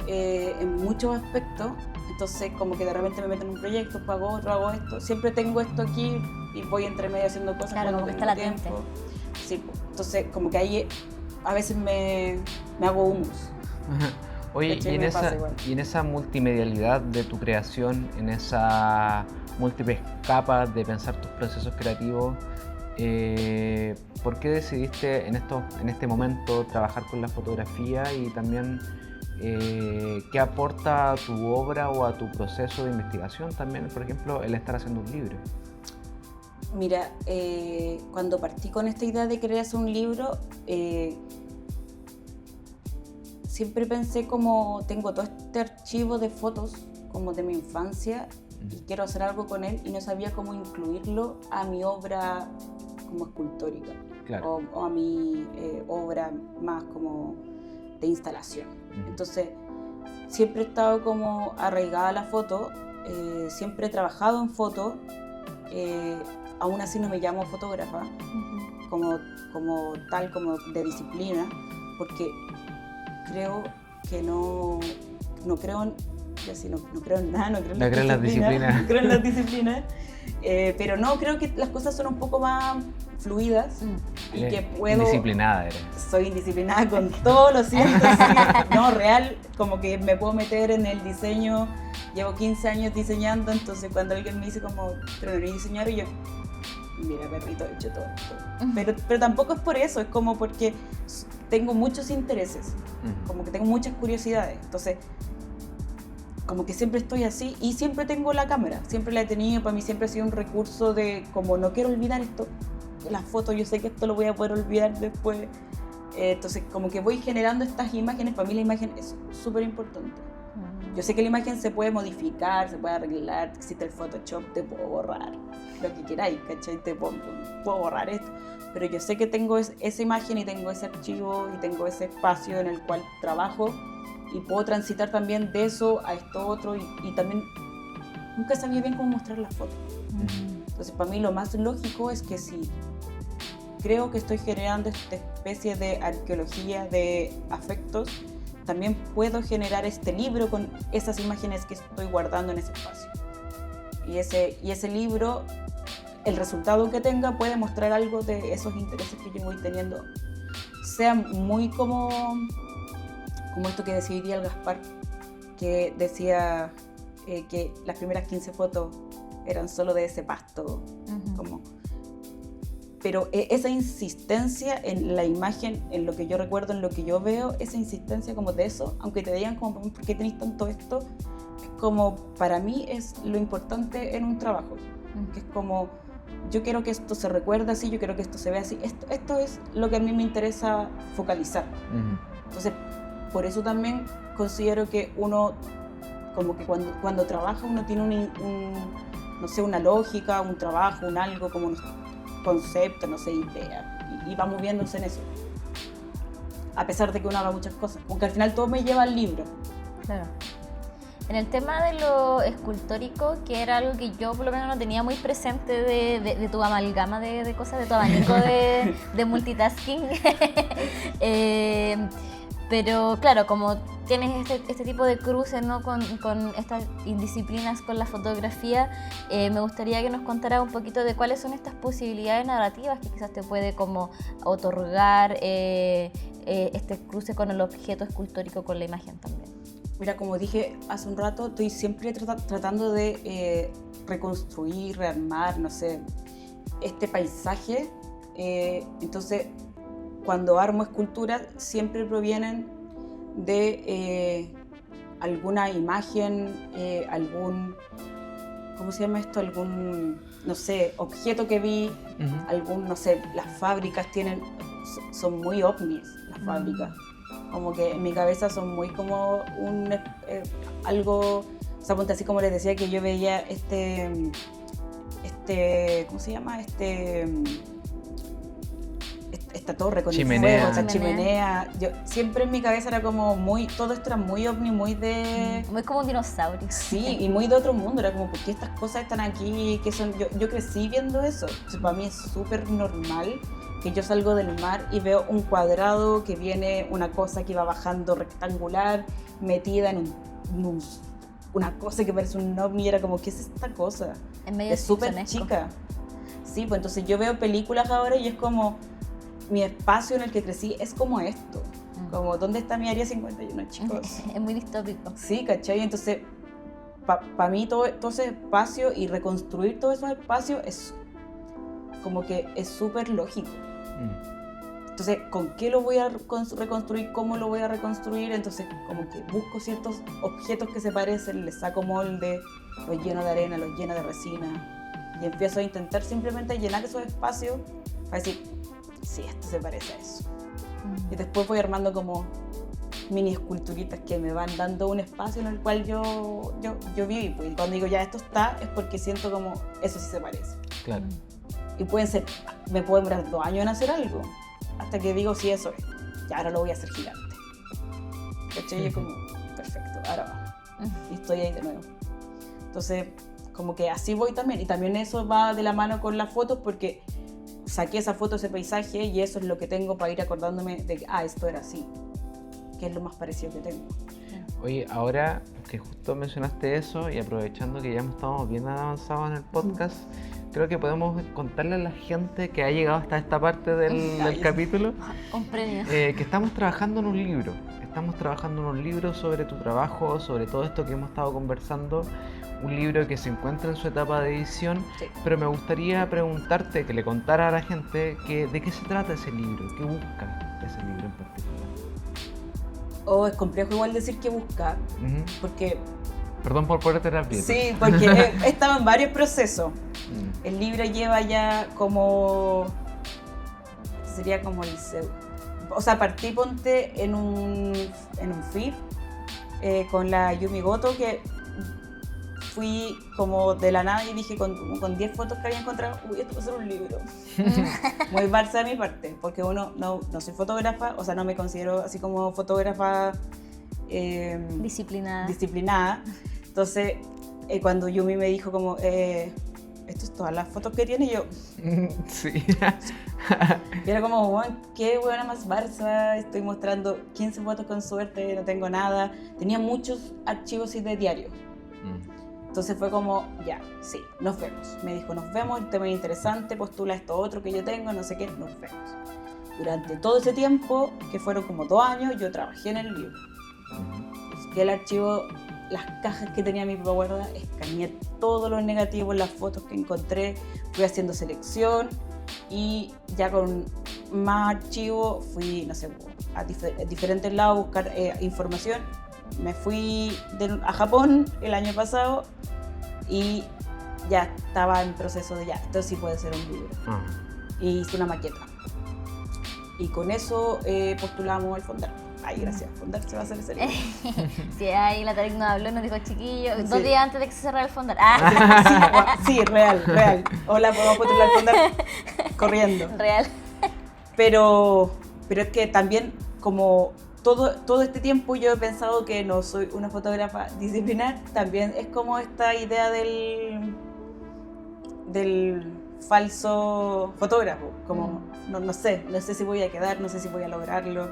en muchos aspectos, entonces como que de repente me meto en un proyecto, hago esto, siempre tengo esto aquí y voy entre medio haciendo cosas claro, cuando como tengo está latente. tiempo. Sí, entonces como que ahí a veces me hago humus. Oye, y en esa multimedialidad de tu creación, en esa múltiples capas de pensar tus procesos creativos, ¿por qué decidiste en este momento trabajar con la fotografía y también qué aporta a tu obra o a tu proceso de investigación también, por ejemplo, el estar haciendo un libro? Mira, cuando partí con esta idea de querer hacer un libro, siempre pensé como tengo todo este archivo de fotos como de mi infancia y quiero hacer algo con él y no sabía cómo incluirlo a mi obra como escultórica, claro, o a mi obra más como de instalación. Entonces siempre he estado como arraigada a la foto, siempre he trabajado en foto, aún así no me llamo fotógrafa como de disciplina, porque creo que no creo en nada, no creo en las disciplinas. No creo en las disciplinas, pero no, creo que las cosas son un poco más fluidas y que puedo... Indisciplinada eres. Soy indisciplinada con todo, lo siento, sí. No, real, como que me puedo meter en el diseño, llevo 15 años diseñando, entonces cuando alguien me dice como, pero no eres diseñador, y yo, mira, perrito, he hecho todo esto. Pero tampoco es por eso, es como porque tengo muchos intereses, como que tengo muchas curiosidades. Entonces, como que siempre estoy así y siempre tengo la cámara, siempre la he tenido, para mí siempre ha sido un recurso de como no quiero olvidar esto, las fotos, yo sé que esto lo voy a poder olvidar después. Entonces, como que voy generando estas imágenes. Para mí la imagen es súper importante. Yo sé que la imagen se puede modificar, se puede arreglar, existe el Photoshop, te puedo borrar lo que queráis, ¿cachai? Puedo borrar esto. Pero yo sé que tengo esa imagen y tengo ese archivo y tengo ese espacio en el cual trabajo y puedo transitar también de eso a esto otro y también nunca sabía bien cómo mostrar las fotos. Entonces, para mí lo más lógico es que si creo que estoy generando esta especie de arqueología de afectos, también puedo generar este libro con esas imágenes que estoy guardando en ese espacio. Y ese libro, el resultado que tenga, puede mostrar algo de esos intereses que yo voy teniendo. Sea muy como esto que decía hoy día el Gaspar, que decía que las primeras 15 fotos eran solo de ese pasto, pero esa insistencia en la imagen, en lo que yo recuerdo, en lo que yo veo, esa insistencia como de eso, aunque te digan como, ¿por qué tenéis tanto esto? Es como, para mí es lo importante en un trabajo, que es como, yo quiero que esto se recuerde así, yo quiero que esto se vea así, esto es lo que a mí me interesa focalizar. Entonces, por eso también considero que uno, como que cuando trabaja, uno tiene no sé, una lógica, un trabajo, un algo, como un concepto, no sé, idea, y va moviéndose en eso, a pesar de que uno haga muchas cosas, porque al final todo me lleva al libro. Claro. En el tema de lo escultórico, que era algo que yo por lo menos no tenía muy presente de tu amalgama de cosas, de tu abanico de multitasking, pero claro, como tienes este tipo de cruces, ¿no? con estas indisciplinas con la fotografía, me gustaría que nos contaras un poquito de cuáles son estas posibilidades narrativas que quizás te puede como otorgar este cruce con el objeto escultórico, con la imagen también. Mira, como dije hace un rato, estoy siempre tratando de reconstruir, rearmar, no sé, este paisaje. Entonces, cuando armo esculturas, siempre provienen de alguna imagen, ¿cómo se llama esto? Algún, no sé, objeto que vi, algún, no sé, las fábricas son muy ovnis, las fábricas. Como que en mi cabeza son muy como algo, o sea, ponte así como les decía que yo veía ¿cómo se llama? Esta torre con chimenea. el fuego, esta chimenea. Yo, siempre en mi cabeza era como todo esto era muy ovni, muy de... Muy como un dinosaurio. Sí, y muy de otro mundo, era como, ¿por qué estas cosas están aquí? ¿Qué son? Yo crecí viendo eso, entonces, para mí es súper normal que yo salgo del mar y veo un cuadrado que viene, una cosa que va bajando rectangular, metida en una cosa que parece un ovni, y era como, ¿qué es esta cosa? En medio es súper chica. Sí, pues entonces yo veo películas ahora y es como, mi espacio en el que crecí es como esto. Como, ¿dónde está mi área 51, chicos? Es muy distópico. Sí, ¿cachai? Entonces, para mí todo ese espacio y reconstruir todos esos espacios es como que es súper lógico. Entonces, ¿con qué lo voy a reconstruir? ¿Cómo lo voy a reconstruir? Entonces, como que busco ciertos objetos que se parecen, les saco molde, los lleno de arena, los lleno de resina y empiezo a intentar simplemente llenar esos espacios para decir, sí, esto se parece a eso. Y después voy armando como mini esculturitas que me van dando un espacio en el cual yo vivo. Y cuando digo ya esto está, es porque siento como eso sí se parece. Claro. Y me pueden demorar 2 años en hacer algo, hasta que digo sí, eso es. Ya ahora lo voy a hacer gigante. ¿Cachai? Y es como, perfecto, ahora va. Y estoy ahí de nuevo. Entonces, como que así voy también. Y también eso va de la mano con las fotos porque saqué esa foto, ese paisaje, y eso es lo que tengo para ir acordándome de que, esto era así, que es lo más parecido que tengo. Oye, ahora que justo mencionaste eso y aprovechando que ya estamos bien avanzados en el podcast, creo que podemos contarle a la gente que ha llegado hasta esta parte del capítulo Un premio. que estamos trabajando en un libro. estamos trabajando en un libro sobre tu trabajo, sobre todo esto que hemos estado conversando, un libro que se encuentra en su etapa de edición, Sí. pero me gustaría preguntarte, que le contara a la gente de qué se trata ese libro, qué busca ese libro en particular. Es complejo igual decir que busca, Ujú. porque Perdón por ponerte la piel. sí, porque he estado en varios procesos. El libro lleva ya como, sería como o sea, partí ponte en un feed con la Yumi Goto, que fui como de la nada y dije con 10 fotos que había encontrado, uy, esto va a ser un libro. Muy balsa de mi parte, porque no soy fotógrafa, o sea, no me considero así como fotógrafa Disciplinada. Entonces, cuando Yumi me dijo como, ¿esto es todas las fotos que tiene? Yo, Sí. y era como, bueno, qué buena más Barça, estoy mostrando 15 fotos con suerte, no tengo nada. Tenía muchos archivos y de diario. Entonces fue como, ya, sí, nos vemos. Me dijo, nos vemos, el tema es interesante, postula esto otro que yo tengo, no sé qué, nos vemos. Durante todo ese tiempo, que fueron como 2 años, yo trabajé en el libro. Busqué el archivo, las cajas que tenía mi papá guardada, escaneé todos los negativos, las fotos que encontré, fui haciendo selección y ya con más archivos fui, no sé, a diferentes lados a buscar información. Me fui a Japón el año pasado y ya estaba en proceso de esto sí puede ser un libro. Y hice una maqueta. Y con eso postulamos al Fondar. Ay, gracias, Fondar se va a hacer ese libro. Sí, ahí la Tarek nos habló, nos dijo, chiquillo, Sí. 2 días antes de que se cerrara el Fondar. Sí, real. Hola, podemos postular al Fondar corriendo. Real. Pero es que también como todo este tiempo yo he pensado que no soy una fotógrafa disciplinar, también es como esta idea del falso fotógrafo, como no sé si voy a quedar, no sé si voy a lograrlo,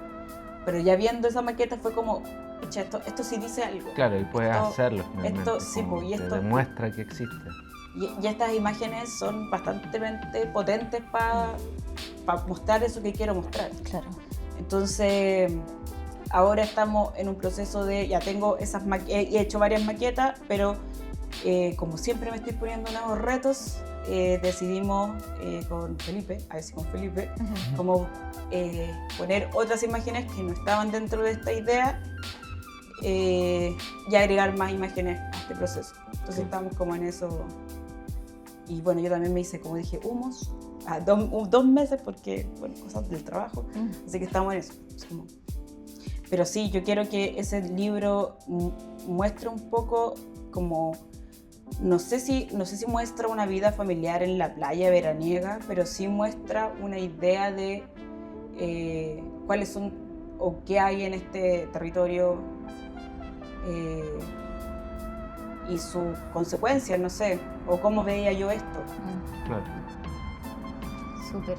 pero ya viendo esa maqueta fue como, pucha, esto sí dice algo. Claro, y puedes hacerlo finalmente, esto sí, como pues, y te esto demuestra que existe. y estas imágenes son bastante potentes para mostrar eso que quiero mostrar. Claro. Entonces, ahora estamos en un proceso de, ya tengo esas he hecho varias maquetas, pero como siempre me estoy poniendo nuevos retos, decidimos con Felipe, como poner otras imágenes que no estaban dentro de esta idea y agregar más imágenes a este proceso. Entonces estamos como en eso. Y bueno, yo también me hice, como dije, humos, 2 meses porque, bueno, cosas del trabajo, así que estamos en eso. Pero sí, yo quiero que ese libro muestre un poco como, no sé si muestra una vida familiar en la playa veraniega, pero sí muestra una idea de cuáles son o qué hay en este territorio y sus consecuencias, no sé, o cómo veía yo esto. Claro. Súper.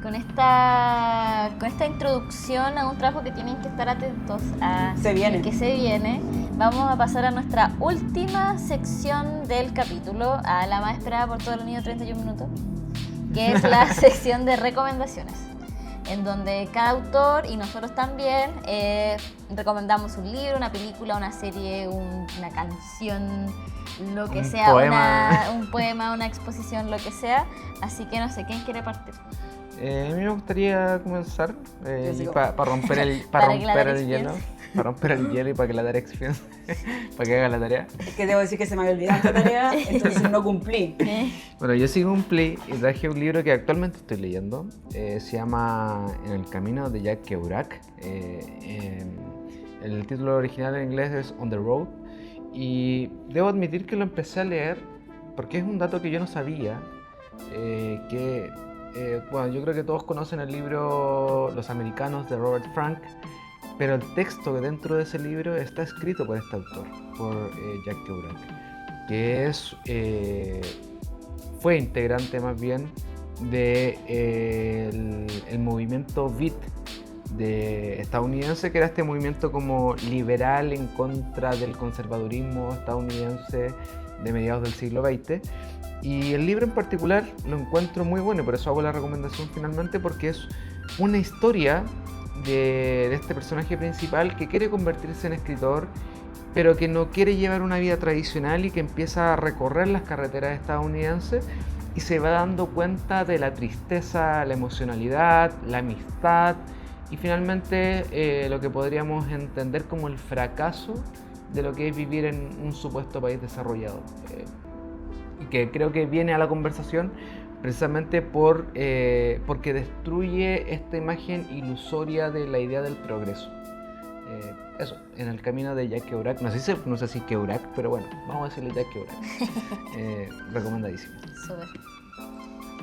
Con esta introducción a un trabajo que tienen que estar atentos a Se viene. que se viene, vamos a pasar a nuestra última sección del capítulo, a la más esperada por todo el niño 31 minutos, que es la sección de recomendaciones, en donde cada autor y nosotros también recomendamos un libro, una película, una serie, una canción, lo que sea, un poema, una exposición, lo que sea. Así que no sé, ¿quién quiere partir? A mí me gustaría comenzar para romper el hielo. Para romper el hielo y para que la tarea piense, para que haga la tarea. Es que debo decir que se me había olvidado esta tarea, entonces no cumplí. Bueno, yo sí cumplí y traje un libro que actualmente estoy leyendo. Se llama En el camino de Jack Kerouac. El título original en inglés es On the Road. Y debo admitir que lo empecé a leer porque es un dato que yo no sabía. Bueno, yo creo que todos conocen el libro Los Americanos de Robert Frank. Pero el texto dentro de ese libro está escrito por este autor, por Jack Kerouac, que fue integrante más bien del movimiento Beat estadounidense, que era este movimiento como liberal en contra del conservadurismo estadounidense de mediados del siglo XX. Y el libro en particular lo encuentro muy bueno y por eso hago la recomendación finalmente, porque es una historia de este personaje principal que quiere convertirse en escritor, pero que no quiere llevar una vida tradicional y que empieza a recorrer las carreteras estadounidenses y se va dando cuenta de la tristeza, la emocionalidad, la amistad y finalmente lo que podríamos entender como el fracaso de lo que es vivir en un supuesto país desarrollado. Y que creo que viene a la conversación precisamente porque destruye esta imagen ilusoria de la idea del progreso. Eso, en el camino de Jack Kerouac, no sé si se pronuncia así Kerouac, pero bueno, vamos a decirle Jack Kerouac. Recomendadísimo. Súper.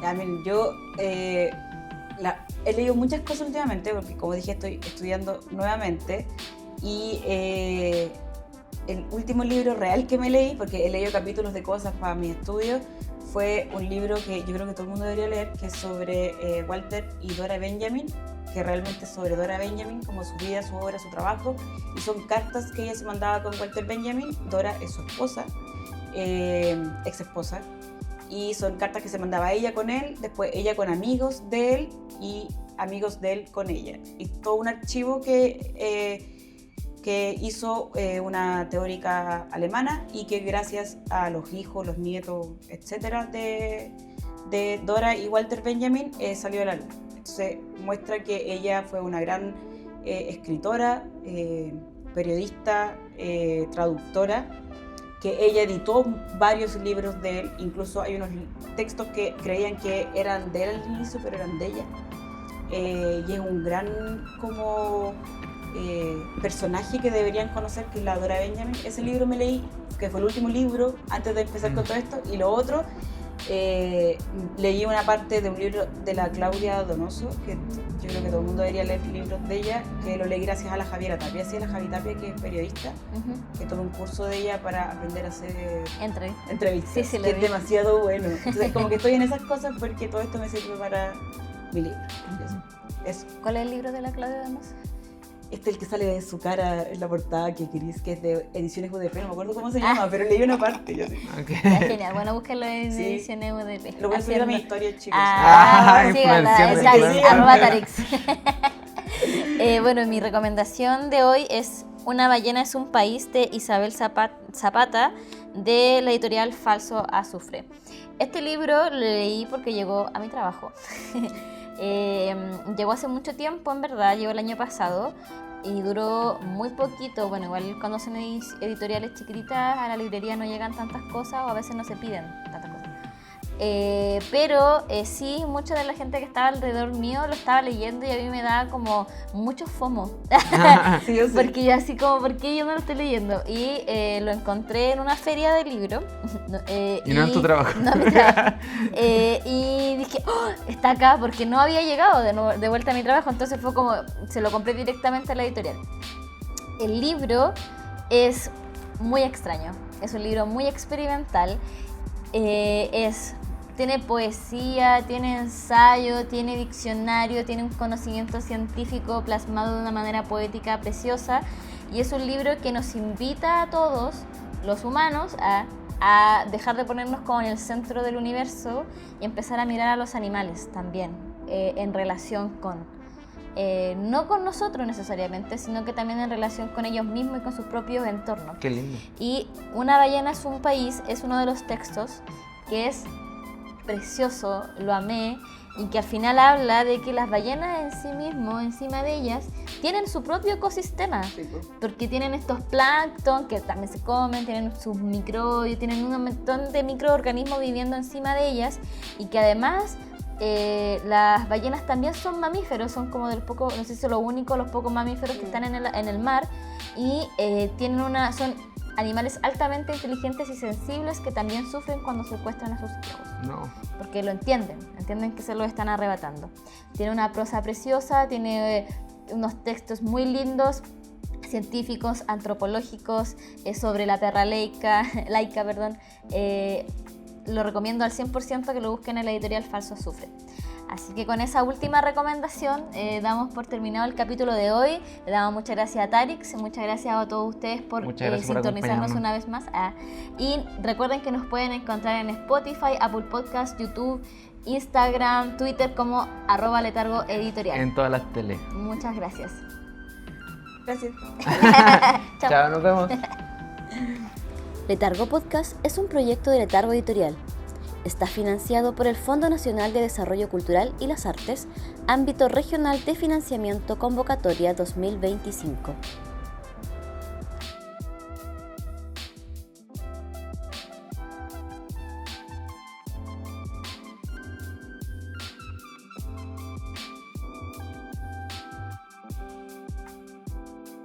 Ya, miren, yo he leído muchas cosas últimamente, porque como dije, estoy estudiando nuevamente, y el último libro real que me leí, porque he leído capítulos de cosas para mi estudio, fue un libro que yo creo que todo el mundo debería leer, que es sobre Walter y Dora Benjamin, que realmente es sobre Dora Benjamin, como su vida, su obra, su trabajo, y son cartas que ella se mandaba con Walter Benjamin. Dora es su esposa, ex esposa, y son cartas que se mandaba ella con él, después ella con amigos de él y amigos de él con ella. Y todo un archivo que hizo una teórica alemana y que gracias a los hijos, los nietos, etcétera, de Dora y Walter Benjamin salió a la luz. Entonces muestra que ella fue una gran escritora, periodista, traductora, que ella editó varios libros de él, incluso hay unos textos que creían que eran de él al inicio, pero eran de ella. Y es un gran como personaje que deberían conocer, que es la Dora Benjamin. Ese libro me leí, que fue el último libro antes de empezar con todo esto, y lo otro, leí una parte de un libro de la Claudia Donoso, que yo creo que todo el mundo debería leer libros de ella, que lo leí gracias a la Javiera Tapia, sí, a la Javi Tapia, que es periodista, que tomé un curso de ella para aprender a hacer entrevistas, sí, que es demasiado bueno. Entonces como que estoy en esas cosas porque todo esto me sirve para mi libro. Eso. ¿Cuál es el libro de la Claudia Donoso? El que sale de su cara en la portada, que es de Ediciones UDP, no me acuerdo cómo se llama, pero leí una parte. Yo Okay. Genial, bueno, búsquenlo en Sí. Ediciones UDP. Lo voy a subir a mi historia, chicos. influenciando, @Tarix. Bueno, mi recomendación de hoy es Una ballena es un país, de Isabel Zapata, de la editorial Falso Azufre. Este libro lo leí porque llegó a mi trabajo. Llegó hace mucho tiempo, en verdad, llegó el año pasado y duró muy poquito. Bueno, igual cuando son editoriales chiquititas a la librería no llegan tantas cosas o a veces no se piden tantas cosas. Pero sí, mucha de la gente que estaba alrededor mío lo estaba leyendo y a mí me daba como mucho FOMO. Sí, yo sé. Porque yo así como, ¿por qué yo no lo estoy leyendo? Y lo encontré en una feria de libros. Y no en tu trabajo. No en mi trabajo. Y dije, oh, está acá, porque no había llegado de vuelta a mi trabajo, entonces fue como, se lo compré directamente a la editorial. El libro es muy extraño, es un libro muy experimental, tiene poesía, tiene ensayo, tiene diccionario, tiene un conocimiento científico plasmado de una manera poética preciosa, y es un libro que nos invita a todos los humanos a dejar de ponernos como en el centro del universo y empezar a mirar a los animales también en relación con, no con nosotros necesariamente, sino que también en relación con ellos mismos y con sus propios entornos. Qué lindo. Y Una ballena es un país es uno de los textos que es precioso, lo amé, y que al final habla de que las ballenas en sí mismos, encima de ellas, tienen su propio ecosistema, Sí, pues. porque tienen estos plancton que también se comen, tienen sus microbios, tienen un montón de microorganismos viviendo encima de ellas, y que además las ballenas también son mamíferos, son como del poco, no sé si son los pocos mamíferos que están en el mar, y son animales altamente inteligentes y sensibles que también sufren cuando secuestran a sus hijos. No. Porque lo entienden que se lo están arrebatando. Tiene una prosa preciosa, tiene unos textos muy lindos, científicos, antropológicos, sobre la perra laica. Lo recomiendo al 100% que lo busquen en la editorial Falso Azufre. Así que con esa última recomendación damos por terminado el capítulo de hoy. Le damos muchas gracias a Tarix, muchas gracias a todos ustedes por sintonizarnos una vez más. Y recuerden que nos pueden encontrar en Spotify, Apple Podcast, YouTube, Instagram, Twitter como @letargoeditorial. En todas las teles. Muchas gracias. Gracias. Chao, nos vemos. Letargo Podcast es un proyecto de Letargo Editorial. Está financiado por el Fondo Nacional de Desarrollo Cultural y las Artes, ámbito regional de financiamiento convocatoria 2025.